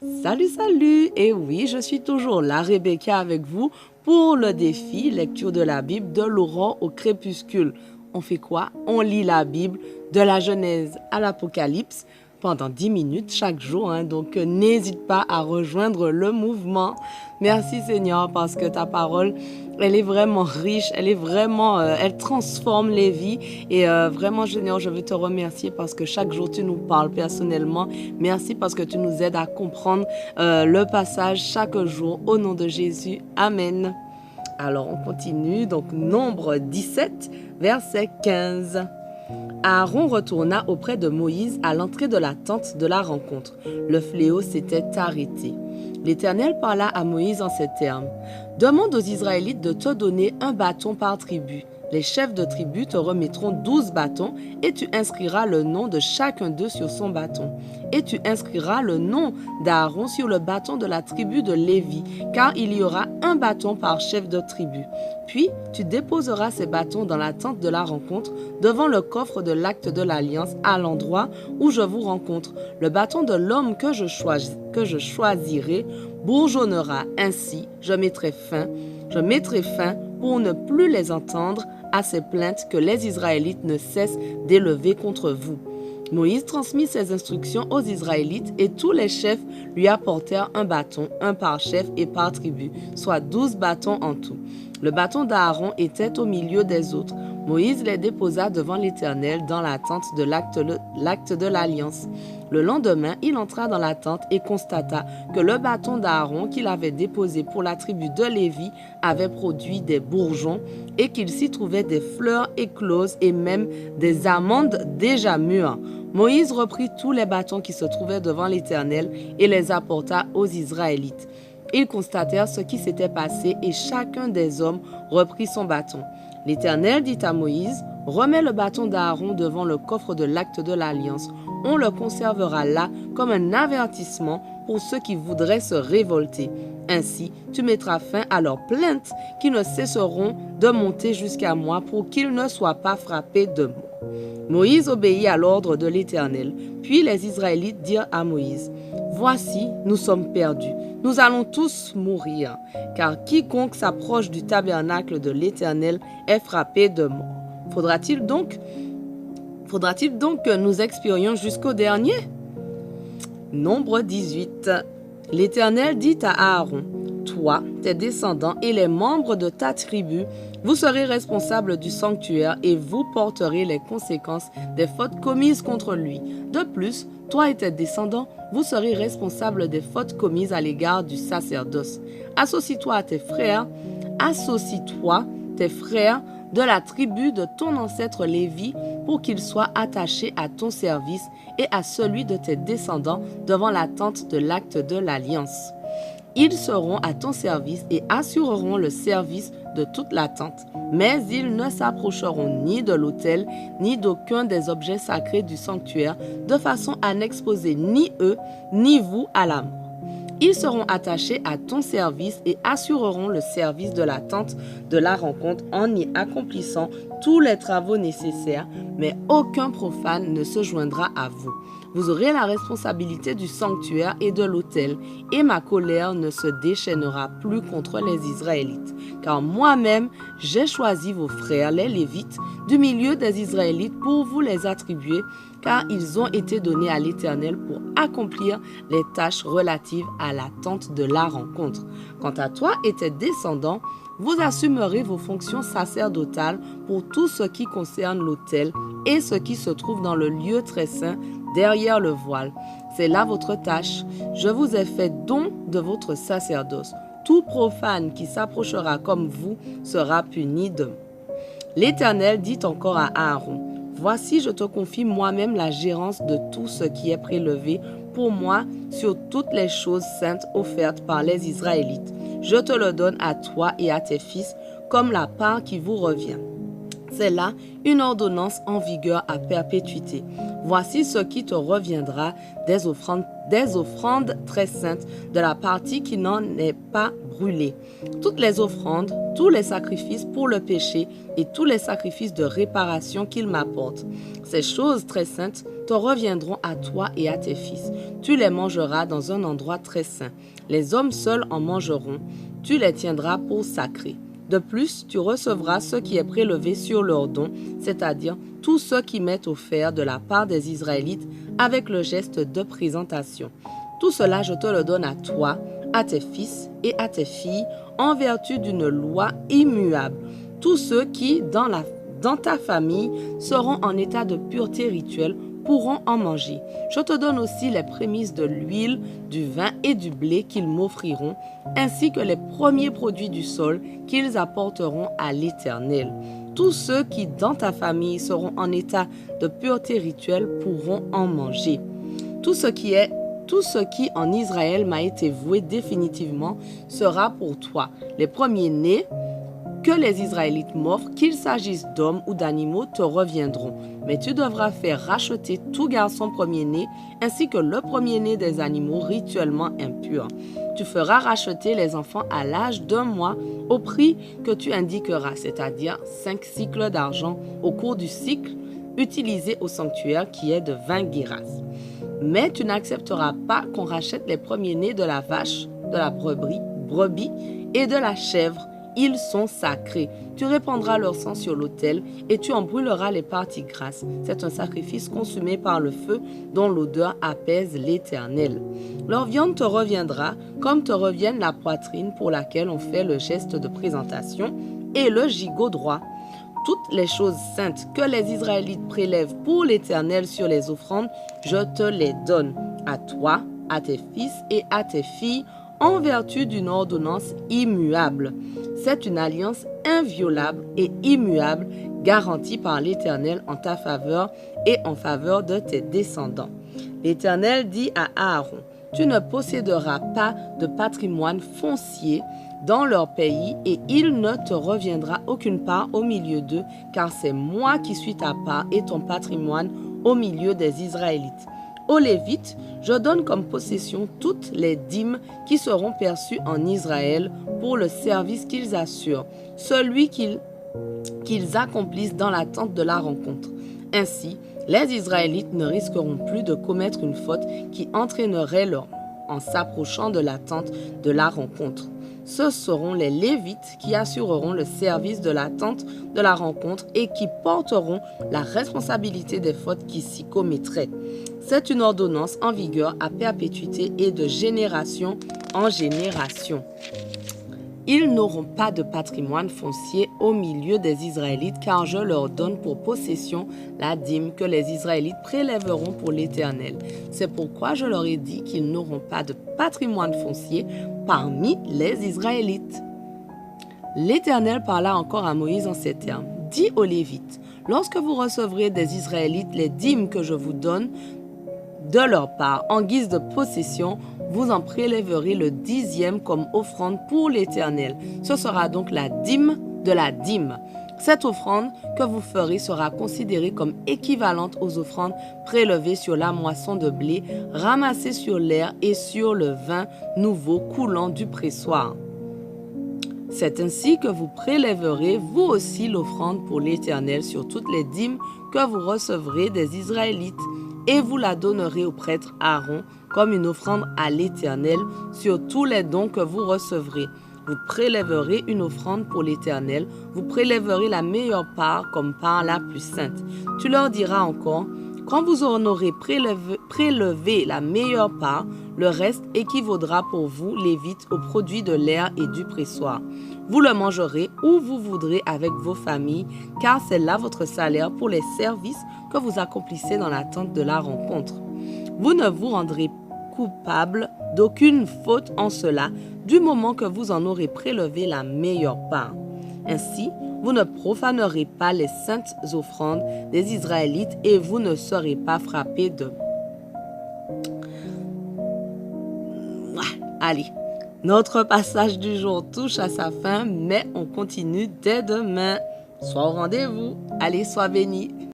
Salut, salut! Et oui, je suis toujours là, Rebecca, avec vous pour le défi lecture de la Bible de l'aurore au crépuscule. On fait quoi? On lit la Bible de la Genèse à l'Apocalypse pendant 10 minutes chaque jour. Donc, n'hésite pas à rejoindre le mouvement. Merci Seigneur parce que ta parole, elle est vraiment riche, elle transforme les vies. Et vraiment Seigneur, je veux te remercier parce que chaque jour tu nous parles personnellement. Merci parce que tu nous aides à comprendre le passage chaque jour. Au nom de Jésus, Amen. Alors on continue, donc Nombre 17, verset 15. Aaron retourna auprès de Moïse à l'entrée de la tente de la rencontre. Le fléau s'était arrêté. L'Éternel parla à Moïse en ces termes. « Demande aux Israélites de te donner un bâton par tribu. Les chefs de tribu te remettront 12 bâtons et tu inscriras le nom de chacun d'eux sur son bâton. Et tu inscriras le nom d'Aaron sur le bâton de la tribu de Lévi, car il y aura un bâton par chef de tribu. Puis tu déposeras ces bâtons dans la tente de la rencontre, devant le coffre de l'acte de l'alliance, à l'endroit où je vous rencontre. Le bâton de l'homme que je choisirai bourgeonnera. Ainsi, je mettrai fin pour ne plus les entendre à ces plaintes que les Israélites ne cessent d'élever contre vous. » Moïse transmit ces instructions aux Israélites et tous les chefs lui apportèrent un bâton, un par chef et par tribu, soit 12 bâtons en tout. Le bâton d'Aaron était au milieu des autres. Moïse les déposa devant l'Éternel dans la tente de l'acte de l'alliance. Le lendemain, il entra dans la tente et constata que le bâton d'Aaron qu'il avait déposé pour la tribu de Lévi avait produit des bourgeons et qu'il s'y trouvait des fleurs écloses et même des amandes déjà mûres. Moïse reprit tous les bâtons qui se trouvaient devant l'Éternel et les apporta aux Israélites. Ils constatèrent ce qui s'était passé et chacun des hommes reprit son bâton. L'Éternel dit à Moïse, « Remets le bâton d'Aaron devant le coffre de l'acte de l'alliance. On le conservera là comme un avertissement pour ceux qui voudraient se révolter. Ainsi, tu mettras fin à leurs plaintes qui ne cesseront de monter jusqu'à moi pour qu'ils ne soient pas frappés de mort. » Moïse obéit à l'ordre de l'Éternel. Puis les Israélites dirent à Moïse, « Voici, nous sommes perdus. Nous allons tous mourir, car quiconque s'approche du tabernacle de l'Éternel est frappé de mort. Faudra-t-il donc que nous expirions jusqu'au dernier? » Nombre 18. L'Éternel dit à Aaron, « Toi, tes descendants et les membres de ta tribu, vous serez responsables du sanctuaire et vous porterez les conséquences des fautes commises contre lui. De plus, toi et tes descendants, vous serez responsables des fautes commises à l'égard du sacerdoce. Associe-toi tes frères de la tribu de ton ancêtre Lévi pour qu'ils soient attachés à ton service et à celui de tes descendants devant la tente de l'acte de l'alliance. Ils seront à ton service et assureront le service de toute la tente, mais ils ne s'approcheront ni de l'autel ni d'aucun des objets sacrés du sanctuaire, de façon à n'exposer ni eux ni vous à la mort. Ils seront attachés à ton service et assureront le service de la tente de la rencontre en y accomplissant tous les travaux nécessaires, mais aucun profane ne se joindra à vous. Vous aurez la responsabilité du sanctuaire et de l'autel, et ma colère ne se déchaînera plus contre les Israélites. Car moi-même, j'ai choisi vos frères, les Lévites, du milieu des Israélites pour vous les attribuer, car ils ont été donnés à l'Éternel pour accomplir les tâches relatives à la tente de la rencontre. Quant à toi et tes descendants, vous assumerez vos fonctions sacerdotales pour tout ce qui concerne l'autel et ce qui se trouve dans le lieu très saint derrière le voile. C'est là votre tâche. Je vous ai fait don de votre sacerdoce. Tout profane qui s'approchera comme vous sera puni de mort. » L'Éternel dit encore à Aaron, « Voici, je te confie moi-même la gérance de tout ce qui est prélevé pour moi sur toutes les choses saintes offertes par les Israélites. Je te le donne à toi et à tes fils comme la part qui vous revient. » C'est là une ordonnance en vigueur à perpétuité. Voici ce qui te reviendra des offrandes très saintes de la partie qui n'en est pas brûlée. Toutes les offrandes, tous les sacrifices pour le péché et tous les sacrifices de réparation qu'ils m'apportent. Ces choses très saintes te reviendront à toi et à tes fils. Tu les mangeras dans un endroit très saint. Les hommes seuls en mangeront. Tu les tiendras pour sacrés. De plus, tu recevras ce qui est prélevé sur leurs dons, c'est-à-dire tout ce qui m'est offert de la part des Israélites avec le geste de présentation. Tout cela, je te le donne à toi, à tes fils et à tes filles, en vertu d'une loi immuable. Tous ceux qui, dans ta famille, seront en état de pureté rituelle pourront en manger. Je te donne aussi les prémices de l'huile, du vin et du blé qu'ils m'offriront, ainsi que les premiers produits du sol qu'ils apporteront à l'Éternel. Tous ceux qui, dans ta famille, seront en état de pureté rituelle pourront en manger. Tout ce qui en Israël m'a été voué définitivement sera pour toi. Les premiers-nés que les Israélites m'offrent, qu'il s'agisse d'hommes ou d'animaux, te reviendront. Mais tu devras faire racheter tout garçon premier-né, ainsi que le premier-né des animaux rituellement impurs. Tu feras racheter les enfants à l'âge d'1 mois au prix que tu indiqueras, c'est-à-dire 5 cycles d'argent au cours du cycle utilisé au sanctuaire qui est de 20 guéras. Mais tu n'accepteras pas qu'on rachète les premiers-nés de la vache, de la brebis et de la chèvre. Ils sont sacrés. Tu répandras leur sang sur l'autel et tu en brûleras les parties grasses. C'est un sacrifice consumé par le feu dont l'odeur apaise l'Éternel. Leur viande te reviendra comme te reviennent la poitrine pour laquelle on fait le geste de présentation et le gigot droit. Toutes les choses saintes que les Israélites prélèvent pour l'Éternel sur les offrandes, je te les donne, à toi, à tes fils et à tes filles, en vertu d'une ordonnance immuable. C'est une alliance inviolable et immuable garantie par l'Éternel en ta faveur et en faveur de tes descendants. L'Éternel dit à Aaron, tu ne posséderas pas de patrimoine foncier dans leur pays et il ne te reviendra aucune part au milieu d'eux, car c'est moi qui suis ta part et ton patrimoine au milieu des Israélites. Aux Lévites, je donne comme possession toutes les dîmes qui seront perçues en Israël pour le service qu'ils assurent, celui qu'ils accomplissent dans la tente de la rencontre. Ainsi, les Israélites ne risqueront plus de commettre une faute qui entraînerait leur en s'approchant de la tente de la rencontre. Ce seront les Lévites qui assureront le service de la tente de la rencontre et qui porteront la responsabilité des fautes qui s'y commettraient. C'est une ordonnance en vigueur à perpétuité et de génération en génération. Ils n'auront pas de patrimoine foncier au milieu des Israélites, car je leur donne pour possession la dîme que les Israélites prélèveront pour l'Éternel. C'est pourquoi je leur ai dit qu'ils n'auront pas de patrimoine foncier parmi les Israélites. L'Éternel parla encore à Moïse en ces termes. Dis aux Lévites, lorsque vous recevrez des Israélites les dîmes que je vous donne de leur part en guise de possession, vous en prélèverez le 10e comme offrande pour l'Éternel. Ce sera donc la dîme de la dîme. Cette offrande que vous ferez sera considérée comme équivalente aux offrandes prélevées sur la moisson de blé, ramassée sur l'air et sur le vin nouveau coulant du pressoir. C'est ainsi que vous prélèverez vous aussi l'offrande pour l'Éternel sur toutes les dîmes que vous recevrez des Israélites, et vous la donnerez au prêtre Aaron comme une offrande à l'Éternel sur tous les dons que vous recevrez. Vous prélèverez une offrande pour l'Éternel, vous prélèverez la meilleure part comme part la plus sainte. Tu leur diras encore, quand vous en aurez prélevé la meilleure part, le reste équivaudra pour vous, Lévites, au produit de l'air et du pressoir. Vous le mangerez où vous voudrez avec vos familles, car c'est là votre salaire pour les services que vous accomplissez dans la tente de la rencontre. Vous ne vous rendrez coupable d'aucune faute en cela, du moment que vous en aurez prélevé la meilleure part. Ainsi, vous ne profanerez pas les saintes offrandes des Israélites et vous ne serez pas frappés de... Allez, notre passage du jour touche à sa fin, mais on continue dès demain. Sois au rendez-vous. Allez, sois béni.